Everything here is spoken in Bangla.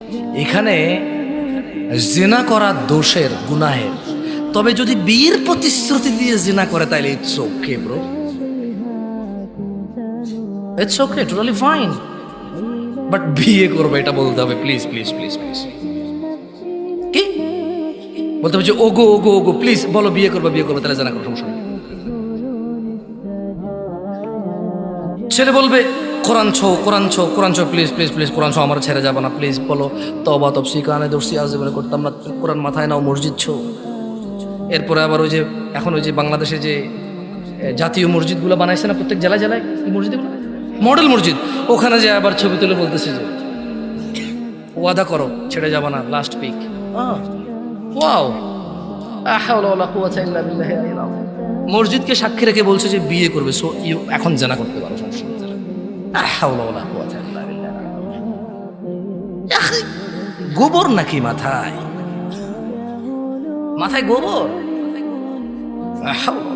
এখানে জিনা করা দোষের গুনাহের, তবে যদি বিয়ের প্রতিশ্রুতি দিয়ে জিনা করে তাহলে it's okay bro, it's okay, totally fine. But বিয়ে করবে এটা বলতে হবে, প্লিজ প্লিজ প্লিজ প্লিজ। কি বলতে হবে যে ওগো ওগো ওগো প্লিজ বলো বিয়ে করবে, বিয়ে করবে, তাহলে জিনা করো, সমস্যা নেই। ছেলে বলবে কোরআন ছো কোরআন ছো কোরআন ছো, প্লিজ প্লিজ প্লিজ কোরআন ছো, আমার ছেড়ে যাবে না, প্লিজ বলো তওবা তফসি কানে দর্শি আজীবনে করতাম না, কোরআন মাথায় নাও, মসজিদ ছো। এরপরে আবার ওই যে এখন ওই যে বাংলাদেশে যে জাতীয় মসজিদগুলো বানাইছে না প্রত্যেক জেলায় জেলায়, কি মসজিদগুলো, মডেল মসজিদ, ওখানে যে আবার ছবি তুলে বলতেছে যে ওয়াদা করো ছেড়ে যাবে না, লাস্ট পিক। ওয়াও, লা হাওলা ওয়ালা কুওয়াতা ইল্লা বিল্লাহ। মসজিদকে সাক্ষী রেখে বলছে যে বিয়ে করবে, সো ইউ এখন জানা করতে পারো, সমস্যা নেই। লা হাওলা ওয়ালা কুওয়াতা ইল্লা বিল্লাহ। আখি, গোবর নাকি মাথায়, মাথায় গোবর? লা হাওলা